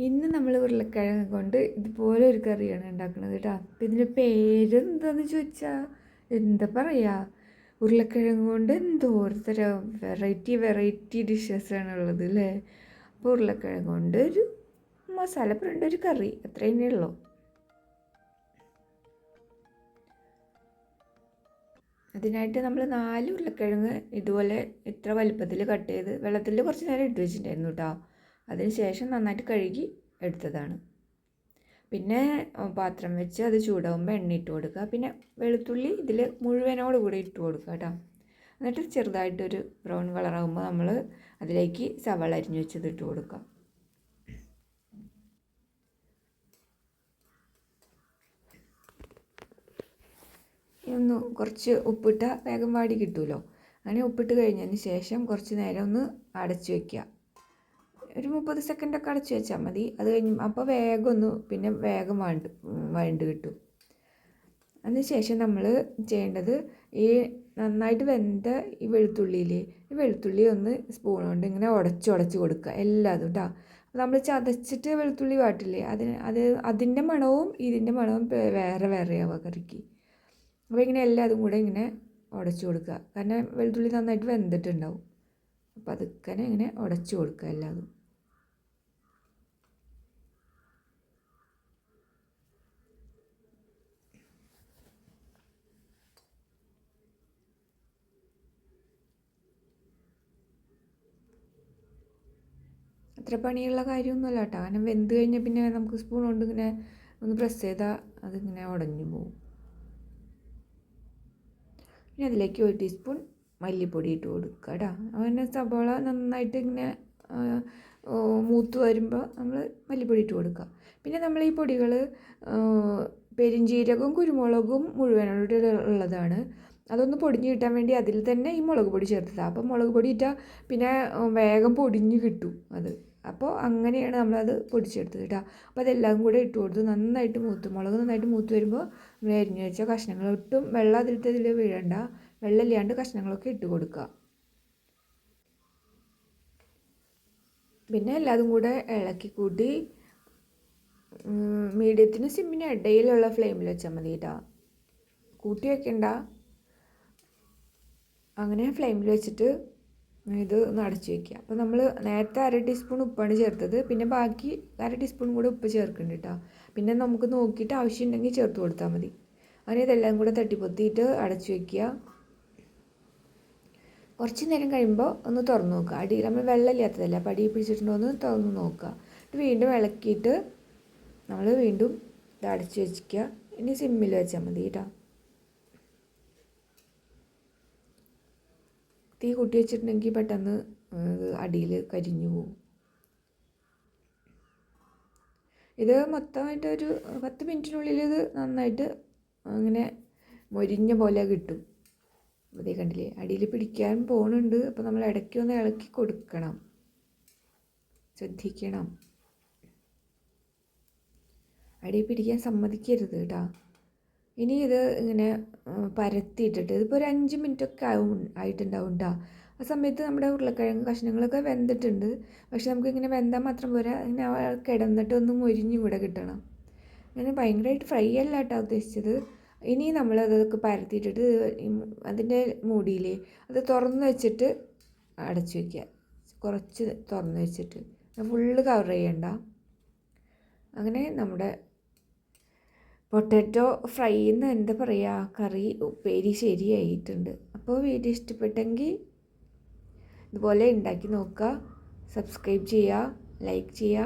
ഇന്ന് നമ്മൾ ഉരുളക്കിഴങ്ങ് കൊണ്ട് ഇതുപോലെ ഒരു കറിയാണ് ഉണ്ടാക്കുന്നത് കേട്ടോ. അപ്പം ഇതിൻ്റെ പേരെന്താണെന്ന് ചോദിച്ചാൽ എന്താ പറയുക, ഉരുളക്കിഴങ്ങ് കൊണ്ട് എന്തോരത്തരം വെറൈറ്റി ഡിഷസാണ് ഉള്ളത് അല്ലേ. അപ്പോൾ ഉരുളക്കിഴങ്ങ് കൊണ്ട് ഒരു മസാല പുരണ്ട ഒരു കറി, അത്ര തന്നെ ഉള്ളൂ. അതിനായിട്ട് നമ്മൾ 4 ഉരുളക്കിഴങ്ങ് ഇതുപോലെ ഇത്ര വലുപ്പത്തിൽ കട്ട് ചെയ്ത് വെള്ളത്തിൽ കുറച്ച് നേരം ഇട്ട് വെച്ചിട്ടുണ്ടായിരുന്നു കേട്ടോ. അതിന് ശേഷം നന്നായിട്ട് കഴുകി എടുത്തതാണ്. പിന്നെ പാത്രം വെച്ച് അത് ചൂടാകുമ്പോൾ എണ്ണ ഇട്ട് കൊടുക്കുക. പിന്നെ വെളുത്തുള്ളി ഇതിൽ മുഴുവനോട് കൂടി ഇട്ട് കൊടുക്കുക കേട്ടോ. എന്നിട്ട് ചെറുതായിട്ടൊരു ബ്രൗൺ കളറാകുമ്പോൾ നമ്മൾ അതിലേക്ക് സവാള അരിഞ്ഞ് വെച്ചത് ഇട്ട് കൊടുക്കുക. ഒന്ന് കുറച്ച് ഉപ്പിട്ടാൽ വേഗം വാടി കിട്ടുമല്ലോ. അങ്ങനെ ഉപ്പിട്ട് കഴിഞ്ഞതിന് ശേഷം കുറച്ച് നേരം ഒന്ന് അടച്ച് വയ്ക്കുക. ഒരു 30 സെക്കൻഡൊക്കെ അടച്ച് വെച്ചാൽ മതി. അത് കഴിഞ്ഞ് അപ്പോൾ വേഗം വഴണ്ട് കിട്ടും. അതിന് ശേഷം നമ്മൾ ചെയ്യേണ്ടത് ഈ നന്നായിട്ട് വെന്ത ഈ വെളുത്തുള്ളി ഒന്ന് സ്പൂൺ കൊണ്ട് ഇങ്ങനെ ഉടച്ച് കൊടുക്കുക എല്ലാതും കേട്ടോ. നമ്മൾ ചതച്ചിട്ട് വെളുത്തുള്ളി വാട്ടില്ലേ, അതിൻ്റെ മണവും ഇതിൻ്റെ മണവും വേറെയാവുക കറിക്ക്. അപ്പോൾ ഇങ്ങനെ എല്ലാതും കൂടെ ഇങ്ങനെ ഉടച്ചു കൊടുക്കുക. കാരണം വെളുത്തുള്ളി നന്നായിട്ട് വെന്തിട്ടുണ്ടാവും. അപ്പോൾ അതൊക്കെ ഇങ്ങനെ ഉടച്ചു കൊടുക്കുക എല്ലാതും. അത്ര പണിയുള്ള കാര്യമൊന്നുമല്ല കേട്ടോ. കാരണം വെന്ത് കഴിഞ്ഞാൽ പിന്നെ നമുക്ക് സ്പൂൺ കൊണ്ട് ഇങ്ങനെ ഒന്ന് പ്രസ് ചെയ്താൽ അതിങ്ങനെ ഉടഞ്ഞു പോകും. പിന്നെ അതിലേക്ക് 1 ടീസ്പൂൺ മല്ലിപ്പൊടി ഇട്ട് കൊടുക്കുക കേട്ടോ. അങ്ങനെ സവാള നന്നായിട്ട് ഇങ്ങനെ മൂത്ത് വരുമ്പോൾ നമ്മൾ മല്ലിപ്പൊടി ഇട്ട് കൊടുക്കുക. പിന്നെ നമ്മൾ ഈ പൊടികൾ പെരിഞ്ജീരകവും കുരുമുളകും മുഴുവനായിട്ട് ഉള്ളതാണ്. അതൊന്ന് പൊടിഞ്ഞ് കിട്ടാൻ വേണ്ടി അതിൽ തന്നെ ഈ മുളക് പൊടി ചേർത്തതാണ്. അപ്പോൾ മുളക് പൊടി ഇട്ടാൽ പിന്നെ വേഗം പൊടിഞ്ഞ് കിട്ടും അത്. അപ്പോൾ അങ്ങനെയാണ് നമ്മളത് പൊടിച്ചെടുത്തത് കേട്ടോ. അപ്പോൾ അതെല്ലാം കൂടെ ഇട്ട് കൊടുത്ത് നന്നായിട്ട് മുളക് നന്നായിട്ട് മൂത്ത് വരുമ്പോൾ നമ്മൾ അരിഞ്ഞ് വെച്ച കഷ്ണങ്ങൾ ഒട്ടും വെള്ളം അതിൽ വീഴണ്ട, വെള്ളമില്ലാണ്ട് കഷ്ണങ്ങളൊക്കെ ഇട്ട് കൊടുക്കുക. പിന്നെ എല്ലാതും കൂടെ ഇളക്കി കൂട്ടി മീഡിയത്തിന് സിമ്മിന് ഇടയിലുള്ള ഫ്ലെയിമിൽ വെച്ചാൽ മതി കേട്ടോ. കൂട്ടി വെക്കണ്ട. അങ്ങനെ ഫ്ലെയിമിൽ വെച്ചിട്ട് ഇത് ഒന്ന് അടച്ച് വയ്ക്കുക. അപ്പോൾ നമ്മൾ നേരത്തെ 1/2 ടീസ്പൂൺ ഉപ്പാണ് ചേർത്തത്. പിന്നെ ബാക്കി 1/2 ടീസ്പൂൺ കൂടെ ഉപ്പ് ചേർക്കുന്നുണ്ട് കേട്ടോ. പിന്നെ നമുക്ക് നോക്കിയിട്ട് ആവശ്യമുണ്ടെങ്കിൽ ചേർത്ത് കൊടുത്താൽ മതി. അങ്ങനെ ഇതെല്ലാം കൂടെ തട്ടിപ്പൊത്തിയിട്ട് അടച്ച് വയ്ക്കുക. കുറച്ച് നേരം കഴിയുമ്പോൾ ഒന്ന് തുറന്ന് നോക്കുക. അടിയിൽ നമ്മൾ വെള്ളമില്ലാത്തതല്ല, അപ്പോൾ അടിയിൽ പിടിച്ചിട്ടുണ്ടോ എന്ന് തുറന്ന് നോക്കുക. വീണ്ടും ഇളക്കിയിട്ട് നമ്മൾ വീണ്ടും ഇത് അടച്ച് വെച്ചിരിക്കുക. ഇനി സിമ്മിൽ വെച്ചാൽ മതി കേട്ടോ. തീ കൂട്ടി വെച്ചിട്ടുണ്ടെങ്കിൽ പെട്ടെന്ന് അടിയിൽ കരിഞ്ഞു പോകും. ഇത് മൊത്തമായിട്ട് ഒരു 10 മിനിറ്റിനുള്ളിൽ ഇത് നന്നായിട്ട് അങ്ങനെ മൊരിഞ്ഞ പോലെ കിട്ടും. അതേ കണ്ടില്ലേ, അടിയിൽ പിടിക്കാൻ പോകുന്നുണ്ട്. അപ്പോൾ നമ്മൾ ഇടയ്ക്ക് ഒന്ന് ഇളക്കി കൊടുക്കണം, ശ്രദ്ധിക്കണം. അടിയിൽ പിടിക്കാൻ സമ്മതിക്കരുത് കേട്ടോ. ഇനി ഇത് ഇങ്ങനെ പരത്തിയിട്ടിട്ട് ഇതിപ്പോൾ ഒരു 5 മിനിറ്റൊക്കെ ആയിട്ടുണ്ടാവും കേട്ടോ. ആ സമയത്ത് നമ്മുടെ ഉരുളക്കിഴങ്ങ് കഷ്ണങ്ങളൊക്കെ വെന്തിട്ടുണ്ട്. പക്ഷെ നമുക്കിങ്ങനെ വെന്താൽ മാത്രം പോരാ, ഇങ്ങനെ കിടന്നിട്ടൊന്ന് മൊരിഞ്ഞും കൂടെ കിട്ടണം. അങ്ങനെ ഭയങ്കരമായിട്ട് ഫ്രൈ അല്ല കേട്ടോ ഉദ്ദേശിച്ചത്. ഇനി നമ്മളതൊക്കെ പരത്തിയിട്ടിട്ട് അതിൻ്റെ മൂടിയില്ലേ അത് തുറന്ന് വെച്ചിട്ട് അടച്ചു വയ്ക്കുക. കുറച്ച് തുറന്ന് വെച്ചിട്ട് ഫുള്ള് കവർ ചെയ്യണ്ട. അങ്ങനെ നമ്മുടെ പൊട്ടാറ്റോ ഫ്രൈ എന്ന് എന്താ പറയുക, കറി ഉപ്പേരി ശരിയായിട്ടുണ്ട്. അപ്പോൾ വീഡിയോ ഇഷ്ടപ്പെട്ടെങ്കിൽ ഇതുപോലെ ഉണ്ടാക്കി നോക്കുക. സബ്സ്ക്രൈബ് ചെയ്യുക, ലൈക്ക് ചെയ്യുക.